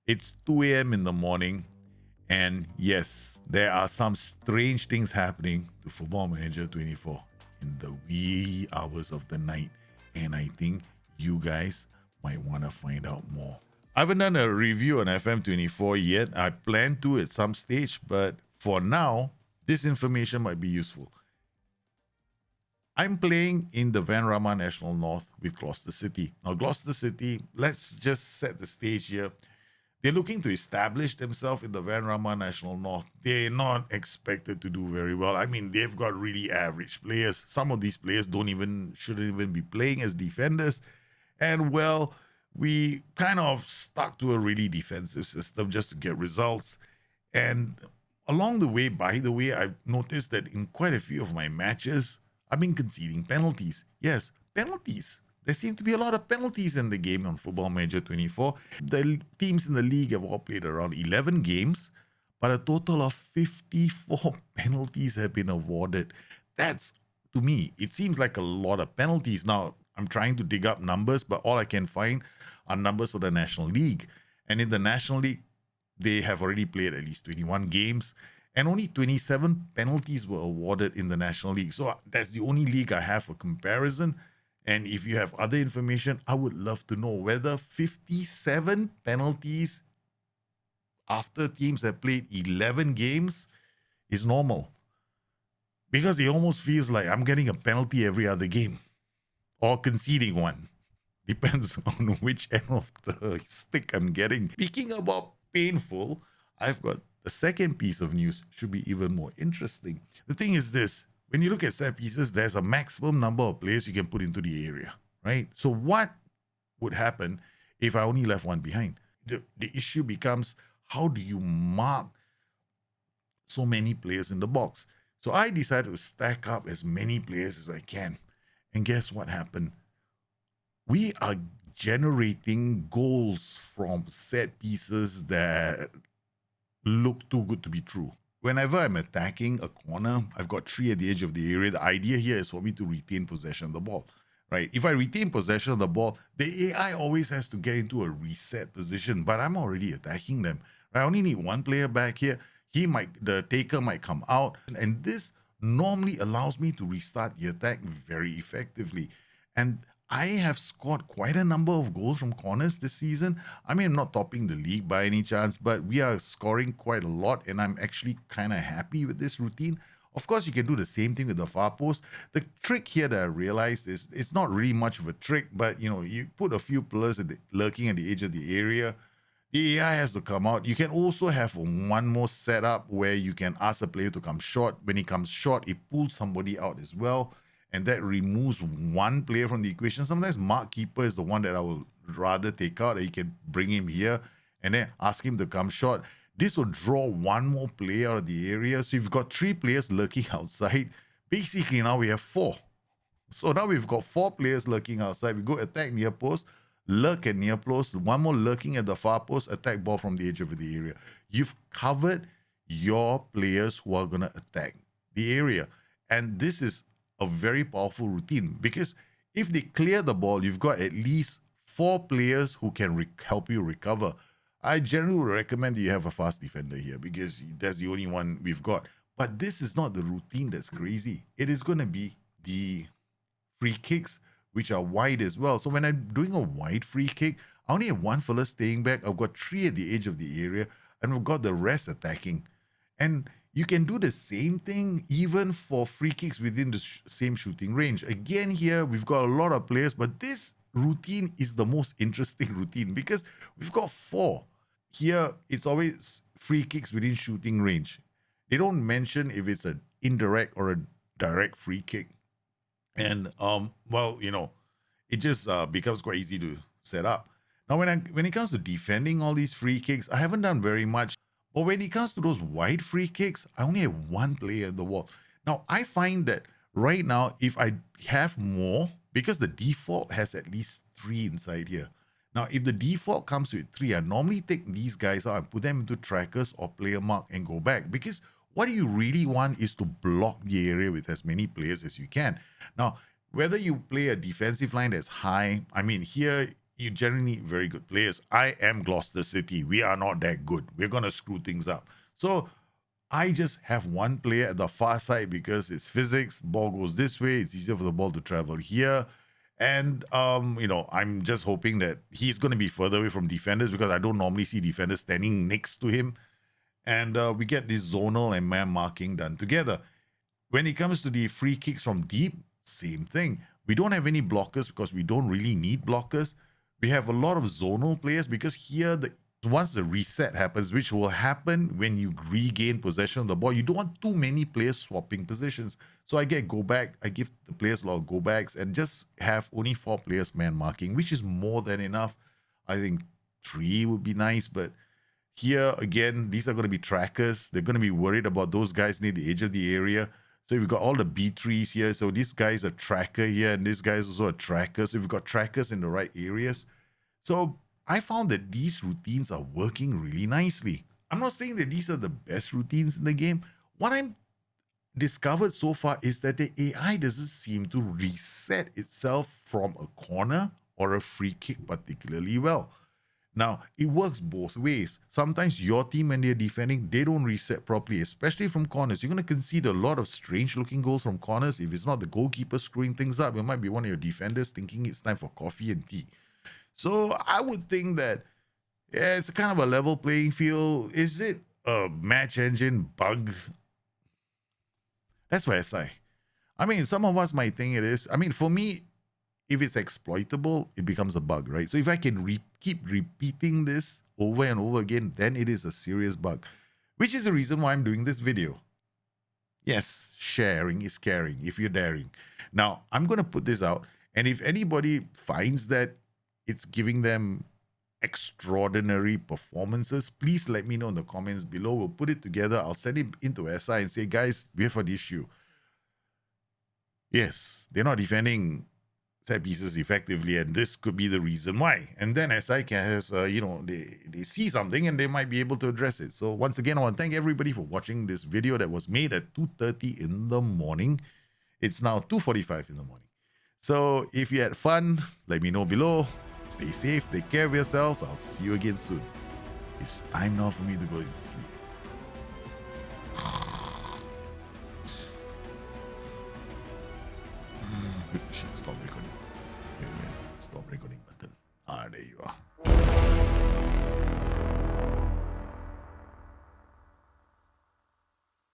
It's 2 a.m. in the morning, and yes, there are some strange things happening to Football Manager 24 in the wee hours of the night, and I think you guys might want to find out more. I haven't done a review on FM24 yet. I plan to at some stage, but for now, this information might be useful. I'm playing in the Van Rama National North with Gloucester City. Now, Gloucester City, let's just set the stage here. They're looking to establish themselves in the Van Rama National North. They're not expected to do very well. I mean, they've got really average players. Some of these players shouldn't even be playing as defenders. And well, we kind of stuck to a really defensive system just to get results. And along the way, by the way, I've noticed that in quite a few of my matches, I've been conceding penalties. Yes, penalties. There seem to be a lot of penalties in the game on Football Manager 24. The teams in the league have all played around 11 games, but a total of 54 penalties have been awarded. That's, to me, it seems like a lot of penalties. Now, I'm trying to dig up numbers, but all I can find are numbers for the National League. And in the National League, they have already played at least 21 games, and only 27 penalties were awarded in the National League. So that's the only league I have for comparison. And if you have other information, I would love to know whether 57 penalties after teams have played 11 games is normal. Because it almost feels like I'm getting a penalty every other game or conceding one. Depends on which end of the stick I'm getting. Speaking about painful, I've got the second piece of news, should be even more interesting. The thing is this. When you look at set pieces, there's a maximum number of players you can put into the area, right? So what would happen if I only left one behind? The issue becomes, how do you mark so many players in the box? So I decided to stack up as many players as I can. And guess what happened? We are generating goals from set pieces that look too good to be true. Whenever I'm attacking a corner, I've got 3 at the edge of the area. The idea here is for me to retain possession of the ball, right? If I retain possession of the ball, the AI always has to get into a reset position, but I'm already attacking them. I only need one player back here. The taker might come out, and this normally allows me to restart the attack very effectively. And I have scored quite a number of goals from corners this season. I mean, I'm not topping the league by any chance, but we are scoring quite a lot, and I'm actually kind of happy with this routine. Of course, you can do the same thing with the far post. The trick here that I realized is it's not really much of a trick, but you put a few players lurking at the edge of the area. The AI has to come out. You can also have one more setup where you can ask a player to come short. When he comes short, it pulls somebody out as well, and that removes one player from the equation. Sometimes Mark Keeper is the one that I will rather take out. You can bring him here and then ask him to come short. This will draw one more player out of the area. So you've got 3 players lurking outside. Basically, now we have 4. So now we've got 4 players lurking outside. We go attack near post, lurk at near post, one more lurking at the far post, attack ball from the edge of the area. You've covered your players who are going to attack the area. And this is a very powerful routine, because if they clear the ball, you've got at least 4 players who can help you recover. I generally would recommend that you have a fast defender here, because that's the only one we've got. But this is not the routine that's crazy. It is going to be the free kicks, which are wide as well. So when I'm doing a wide free kick, I only have one fella staying back. I've got 3 at the edge of the area, and we've got the rest attacking. And you can do the same thing even for free kicks within the same shooting range. Again, here we've got a lot of players, but this routine is the most interesting routine because we've got 4. Here, it's always free kicks within shooting range. They don't mention if it's an indirect or a direct free kick. And, it just becomes quite easy to set up. Now, when it comes to defending all these free kicks, I haven't done very much. But when it comes to those wide free kicks, I only have one player at the wall. Now, I find that right now, if I have more, because the default has at least 3 inside here. Now, if the default comes with 3, I normally take these guys out and put them into trackers or player mark and go back. Because what you really want is to block the area with as many players as you can. Now, whether you play a defensive line that's high, I mean, here you generally need very good players. I am Gloucester City. We are not that good. We're going to screw things up. So I just have one player at the far side because it's physics. The ball goes this way. It's easier for the ball to travel here. And, I'm just hoping that he's going to be further away from defenders because I don't normally see defenders standing next to him. And we get this zonal and man marking done together. When it comes to the free kicks from deep, same thing. We don't have any blockers because we don't really need blockers. We have a lot of zonal players because here, once the reset happens, which will happen when you regain possession of the ball, you don't want too many players swapping positions. So I get go back. I give the players a lot of go backs and just have only 4 players man marking, which is more than enough. I think 3 would be nice, but here again, these are going to be trackers. They're going to be worried about those guys near the edge of the area. So we've got all the B3s here. So this guy's a tracker here, and this guy's also a tracker. So we've got trackers in the right areas. So I found that these routines are working really nicely. I'm not saying that these are the best routines in the game. What I'm discovered so far is that the AI doesn't seem to reset itself from a corner or a free kick particularly well. Now, it works both ways. Sometimes your team, when they're defending, they don't reset properly, especially from corners. You're going to concede a lot of strange-looking goals from corners. If it's not the goalkeeper screwing things up, it might be one of your defenders thinking it's time for coffee and tea. So I would think that, yeah, it's a kind of a level playing field. Is it a match engine bug? That's what I say. I mean, some of us might think it is. I mean, for me, if it's exploitable, it becomes a bug, right? So if I can keep repeating this over and over again, then it is a serious bug, which is the reason why I'm doing this video. Yes, sharing is caring if you're daring. Now, I'm going to put this out, and if anybody finds that it's giving them extraordinary performances, please let me know in the comments below. We'll put it together. I'll send it into SI and say, guys, we have an issue. Yes, they're not defending set pieces effectively, and this could be the reason why. And then SI has, they see something and they might be able to address it. So once again, I want to thank everybody for watching this video that was made at 2:30 in the morning. It's now 2:45 in the morning. So if you had fun, let me know below. Stay safe, take care of yourselves. I'll see you again soon. It's time now for me to go to sleep. Stop recording. Stop recording button. There you are.